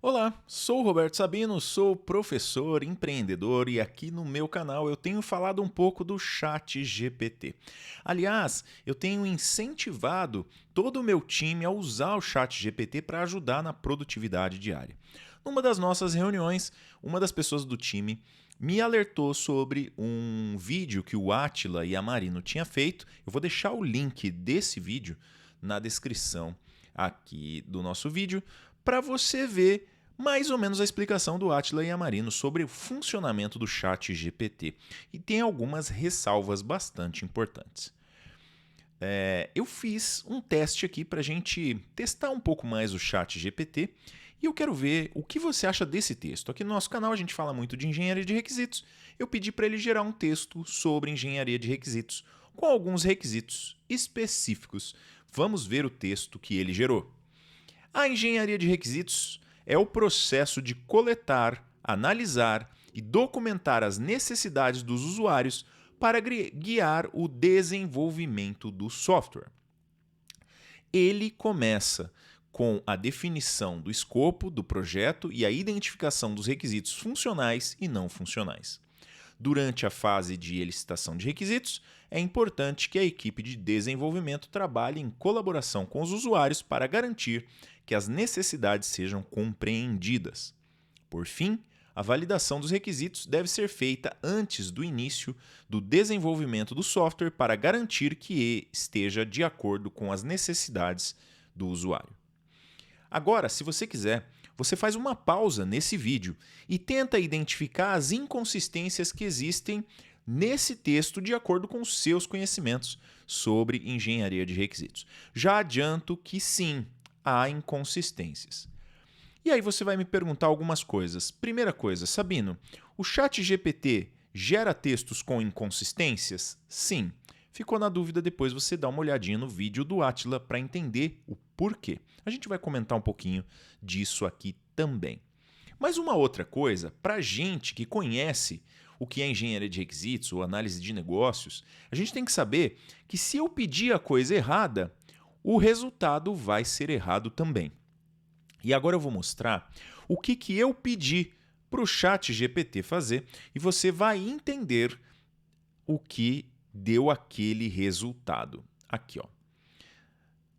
Olá, sou o Roberto Sabino, sou professor, empreendedor e aqui no meu canal eu tenho falado um pouco do Chat GPT. Aliás, eu tenho incentivado todo o meu time a usar o Chat GPT para ajudar na produtividade diária. Numa das nossas reuniões, uma das pessoas do time me alertou sobre um vídeo que o Átila e a Marino tinham feito. Eu vou deixar o link desse vídeo na descrição aqui do nosso vídeo para você ver mais ou menos a explicação do Átila e a Marino sobre o funcionamento do Chat GPT. E tem algumas ressalvas bastante importantes. Eu fiz um teste aqui para a gente testar um pouco mais o Chat GPT e eu quero ver o que você acha desse texto. Aqui no nosso canal a gente fala muito de engenharia de requisitos. Eu pedi para ele gerar um texto sobre engenharia de requisitos com alguns requisitos específicos. Vamos ver o texto que ele gerou. A engenharia de requisitos é o processo de coletar, analisar e documentar as necessidades dos usuários para guiar o desenvolvimento do software. Ele começa com a definição do escopo do projeto e a identificação dos requisitos funcionais e não funcionais. Durante a fase de elicitação de requisitos, é importante que a equipe de desenvolvimento trabalhe em colaboração com os usuários para garantir que as necessidades sejam compreendidas. Por fim, a validação dos requisitos deve ser feita antes do início do desenvolvimento do software para garantir que esteja de acordo com as necessidades do usuário. Agora, se você quiser, você faz uma pausa nesse vídeo e tenta identificar as inconsistências que existem nesse texto de acordo com os seus conhecimentos sobre engenharia de requisitos. Já adianto que sim, há inconsistências. E aí você vai me perguntar algumas coisas. Primeira coisa, Sabino, o Chat GPT gera textos com inconsistências? Sim. Ficou na dúvida, depois você dá uma olhadinha no vídeo do Átila para entender o porquê. A gente vai comentar um pouquinho disso aqui também. Mas uma outra coisa, para gente que conhece o que é engenharia de requisitos ou análise de negócios, a gente tem que saber que se eu pedir a coisa errada, o resultado vai ser errado também. E agora eu vou mostrar o que eu pedi para o Chat GPT fazer e você vai entender o que deu aquele resultado. Aqui, ó.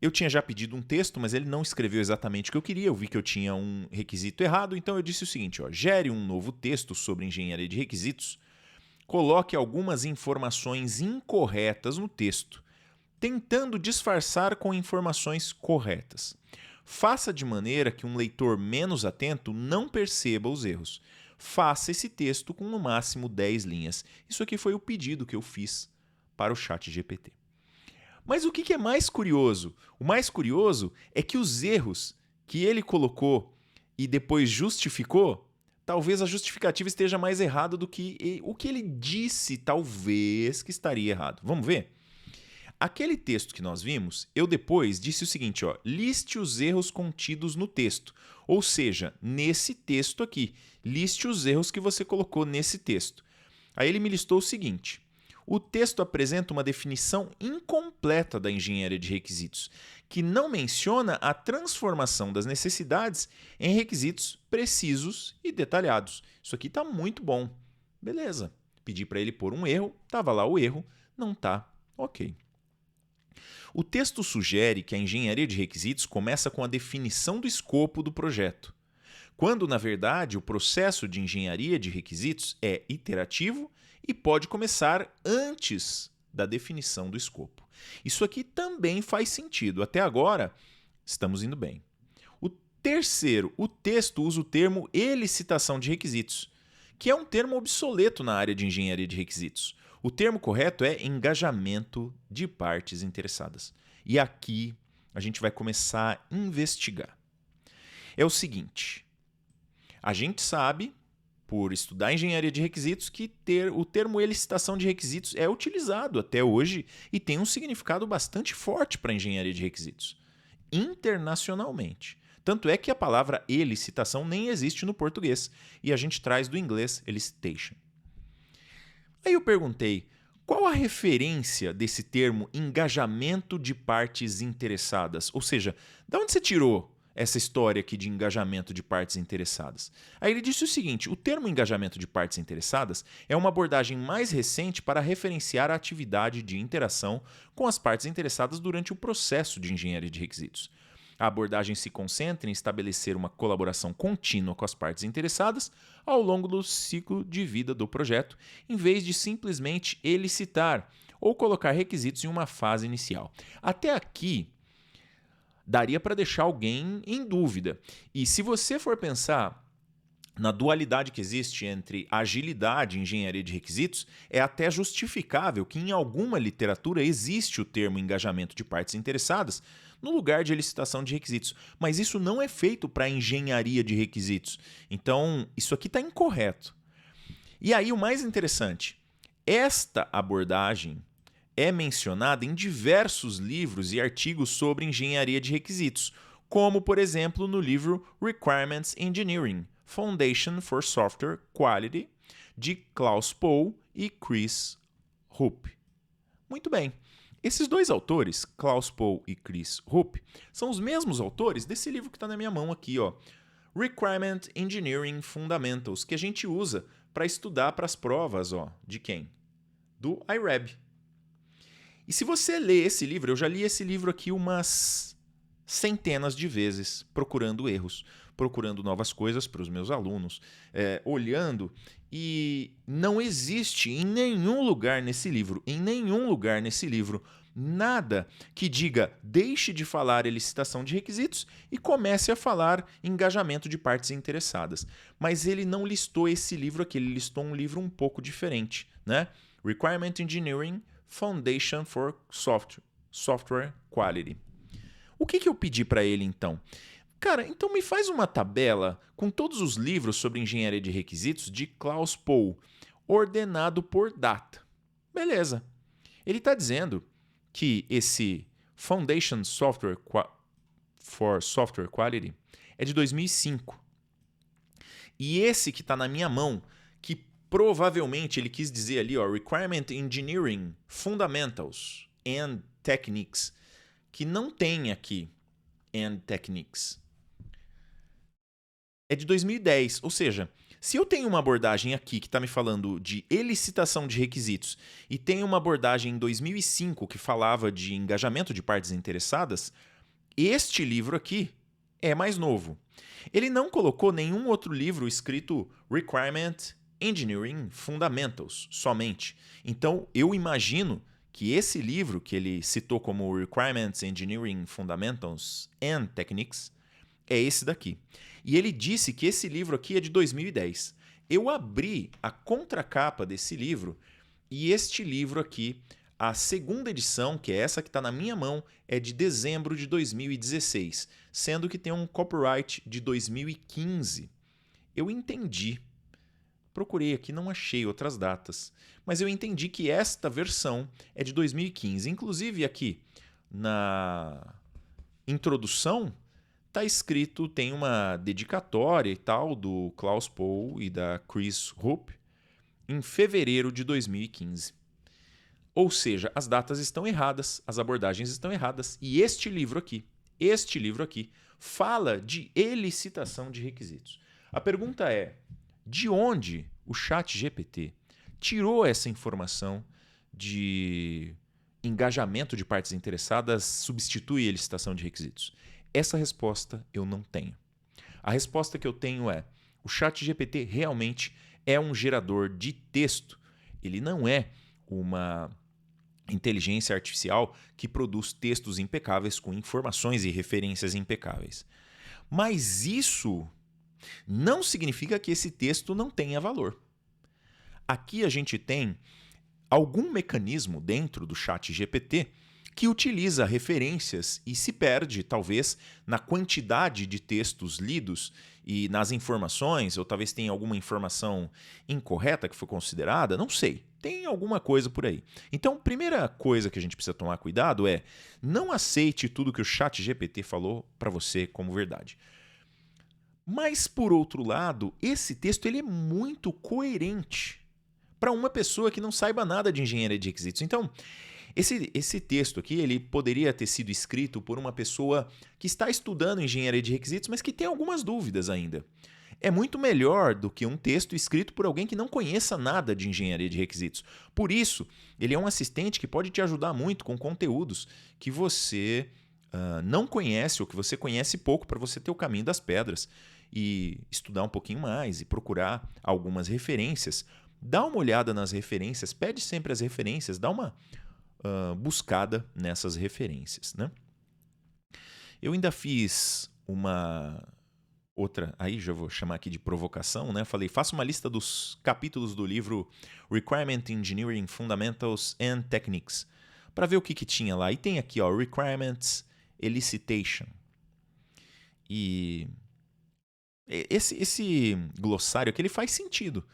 Eu tinha já pedido um texto, mas ele não escreveu exatamente o que eu queria. Eu vi que eu tinha um requisito errado, então eu disse o seguinte, ó, gere um novo texto sobre engenharia de requisitos, coloque algumas informações incorretas no texto, tentando disfarçar com informações corretas. Faça de maneira que um leitor menos atento não perceba os erros. Faça esse texto com no máximo 10 linhas. Isso aqui foi o pedido que eu fiz para o Chat GPT. Mas o que é mais curioso? O mais curioso é que os erros que ele colocou e depois justificou, talvez a justificativa esteja mais errada do que o que ele disse, talvez, que estaria errado. Vamos ver? Aquele texto que nós vimos, eu depois disse o seguinte, ó, liste os erros contidos no texto. Ou seja, nesse texto aqui, liste os erros que você colocou nesse texto. Aí ele me listou o seguinte, o texto apresenta uma definição incompleta da engenharia de requisitos, que não menciona a transformação das necessidades em requisitos precisos e detalhados. Isso aqui está muito bom. Beleza. Pedi para ele pôr um erro, estava lá o erro, não está. Ok. O texto sugere que a engenharia de requisitos começa com a definição do escopo do projeto, quando, na verdade, o processo de engenharia de requisitos é iterativo e pode começar antes da definição do escopo. Isso aqui também faz sentido. Até agora, estamos indo bem. O terceiro, o texto usa o termo elicitação de requisitos, que é um termo obsoleto na área de engenharia de requisitos. O termo correto é engajamento de partes interessadas. E aqui a gente vai começar a investigar. É o seguinte, a gente sabe, por estudar engenharia de requisitos, que o termo elicitação de requisitos é utilizado até hoje e tem um significado bastante forte para a engenharia de requisitos, internacionalmente. Tanto é que a palavra elicitação nem existe no português e a gente traz do inglês elicitation. Aí eu perguntei, qual a referência desse termo engajamento de partes interessadas? Ou seja, de onde você tirou essa história aqui de engajamento de partes interessadas? Aí ele disse o seguinte: o termo engajamento de partes interessadas é uma abordagem mais recente para referenciar a atividade de interação com as partes interessadas durante o processo de engenharia de requisitos. A abordagem se concentra em estabelecer uma colaboração contínua com as partes interessadas ao longo do ciclo de vida do projeto, em vez de simplesmente elicitar ou colocar requisitos em uma fase inicial. Até aqui, daria para deixar alguém em dúvida. E se você for pensar na dualidade que existe entre agilidade e engenharia de requisitos, é até justificável que em alguma literatura existe o termo engajamento de partes interessadas no lugar de elicitação de requisitos. Mas isso não é feito para engenharia de requisitos. Então, isso aqui está incorreto. E aí, o mais interessante, esta abordagem é mencionada em diversos livros e artigos sobre engenharia de requisitos, como, por exemplo, no livro Requirements Engineering, Foundation for Software Quality, de Klaus Pohl e Chris Rupp. Muito bem. Esses dois autores, Klaus Pohl e Chris Rupp, são os mesmos autores desse livro que está na minha mão aqui, ó, Requirement Engineering Fundamentals, que a gente usa para estudar para as provas, ó, de quem? Do IREB. E se você lê esse livro, eu já li esse livro aqui umas centenas de vezes, procurando erros, procurando novas coisas para os meus alunos, olhando, e não existe em nenhum lugar nesse livro, nada que diga deixe de falar elicitação de requisitos e comece a falar engajamento de partes interessadas. Mas ele não listou esse livro aqui, ele listou um livro um pouco diferente, né? Requirement Engineering, Foundation for Software Quality. O que eu pedi para ele então? Cara, então me faz uma tabela com todos os livros sobre engenharia de requisitos de Klaus Pohl, ordenado por data. Beleza. Ele está dizendo que esse Foundation for Software Quality é de 2005. E esse que está na minha mão, que provavelmente ele quis dizer ali, ó, Requirement Engineering Fundamentals and Techniques, que não tem aqui and Techniques, é de 2010. Ou seja, se eu tenho uma abordagem aqui que está me falando de elicitação de requisitos e tenho uma abordagem em 2005 que falava de engajamento de partes interessadas, este livro aqui é mais novo. Ele não colocou nenhum outro livro escrito Requirement Engineering Fundamentals somente. Então, eu imagino que esse livro que ele citou como Requirements Engineering Fundamentals and Techniques é esse daqui. E ele disse que esse livro aqui é de 2010. Eu abri a contracapa desse livro e este livro aqui, a segunda edição, que é essa que está na minha mão, é de dezembro de 2016, sendo que tem um copyright de 2015. Eu entendi. Procurei aqui, não achei outras datas, mas eu entendi que esta versão é de 2015. Inclusive aqui na introdução está escrito, tem uma dedicatória e tal do Klaus Pohl e da Chris Rupp em fevereiro de 2015. Ou seja, as datas estão erradas, as abordagens estão erradas. E este livro aqui, fala de elicitação de requisitos. A pergunta é, de onde o ChatGPT tirou essa informação de engajamento de partes interessadas substitui a elicitação de requisitos? Essa resposta eu não tenho. A resposta que eu tenho é, o ChatGPT realmente é um gerador de texto. Ele não é uma inteligência artificial que produz textos impecáveis com informações e referências impecáveis. Mas isso não significa que esse texto não tenha valor. Aqui a gente tem algum mecanismo dentro do ChatGPT que utiliza referências e se perde, talvez, na quantidade de textos lidos e nas informações, ou talvez tenha alguma informação incorreta que foi considerada, não sei. Tem alguma coisa por aí. Então, primeira coisa que a gente precisa tomar cuidado é não aceite tudo que o ChatGPT falou para você como verdade. Mas, por outro lado, esse texto ele é muito coerente para uma pessoa que não saiba nada de engenharia de requisitos. Então, Esse texto aqui, ele poderia ter sido escrito por uma pessoa que está estudando engenharia de requisitos, mas que tem algumas dúvidas ainda. É muito melhor do que um texto escrito por alguém que não conheça nada de engenharia de requisitos. Por isso, ele é um assistente que pode te ajudar muito com conteúdos que você não conhece ou que você conhece pouco para você ter o caminho das pedras e estudar um pouquinho mais e procurar algumas referências. Dá uma olhada nas referências, pede sempre as referências, dá uma buscada nessas referências, né? Eu ainda fiz uma outra, aí já vou chamar aqui de provocação, né? Falei, faça uma lista dos capítulos do livro Requirement Engineering Fundamentals and Techniques, para ver o que tinha lá. E tem aqui, ó, Requirements Elicitation. E esse glossário aqui, ele faz sentido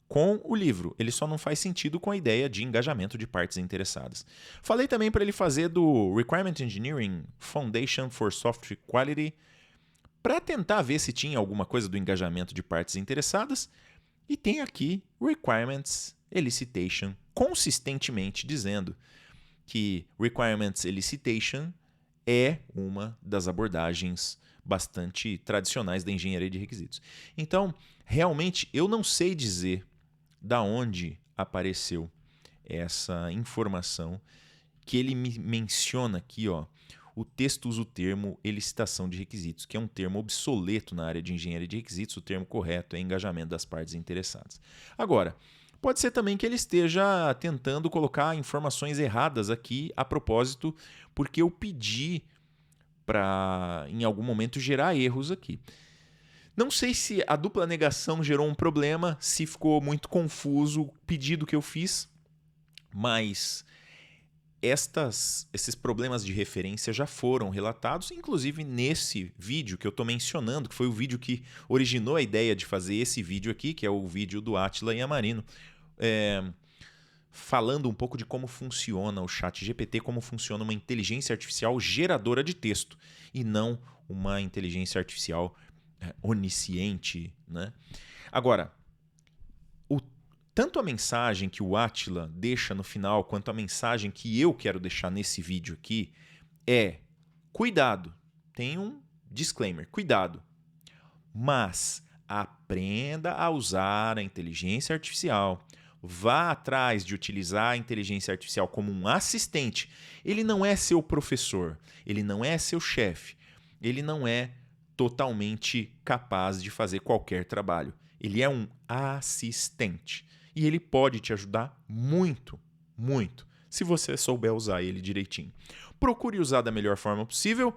com o livro, ele só não faz sentido com a ideia de engajamento de partes interessadas. Falei também para ele fazer do Requirement Engineering Foundation for Software Quality, para tentar ver se tinha alguma coisa do engajamento de partes interessadas, e tem aqui Requirements Elicitation, consistentemente dizendo que Requirements Elicitation é uma das abordagens bastante tradicionais da engenharia de requisitos. Então, realmente, eu não sei dizer da onde apareceu essa informação que ele me menciona aqui, ó. O texto usa o termo elicitação de requisitos, que é um termo obsoleto na área de engenharia de requisitos. O termo correto é engajamento das partes interessadas. Agora, pode ser também que ele esteja tentando colocar informações erradas aqui a propósito, porque eu pedi para, em algum momento, gerar erros aqui. Não sei se a dupla negação gerou um problema, se ficou muito confuso o pedido que eu fiz, mas esses problemas de referência já foram relatados, inclusive nesse vídeo que eu estou mencionando, que foi o vídeo que originou a ideia de fazer esse vídeo aqui, que é o vídeo do Átila Yamarino, falando um pouco de como funciona o ChatGPT, como funciona uma inteligência artificial geradora de texto, e não uma inteligência artificial onisciente, né? Agora, tanto a mensagem que o Átila deixa no final, quanto a mensagem que eu quero deixar nesse vídeo aqui é: cuidado, tem um disclaimer, cuidado, mas aprenda a usar a inteligência artificial. Vá atrás de utilizar a inteligência artificial como um assistente. Ele não é seu professor, ele não é seu chefe, ele não é totalmente capaz de fazer qualquer trabalho. Ele é um assistente. E ele pode te ajudar muito, muito, se você souber usar ele direitinho. Procure usar da melhor forma possível,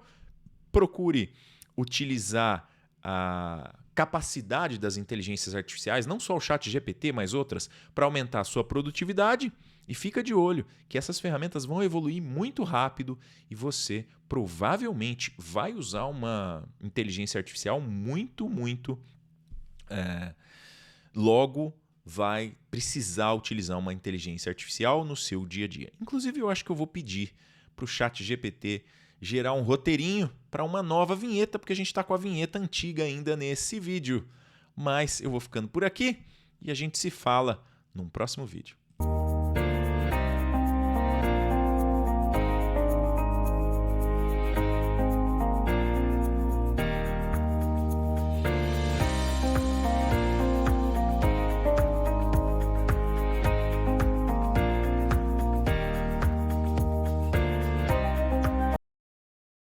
procure utilizar a capacidade das inteligências artificiais, não só o ChatGPT, mas outras, para aumentar a sua produtividade. E fica de olho que essas ferramentas vão evoluir muito rápido e você provavelmente vai usar uma inteligência artificial muito, muito logo vai precisar utilizar uma inteligência artificial no seu dia a dia. Inclusive, eu acho que eu vou pedir para o ChatGPT gerar um roteirinho para uma nova vinheta, porque a gente está com a vinheta antiga ainda nesse vídeo. Mas eu vou ficando por aqui e a gente se fala num próximo vídeo.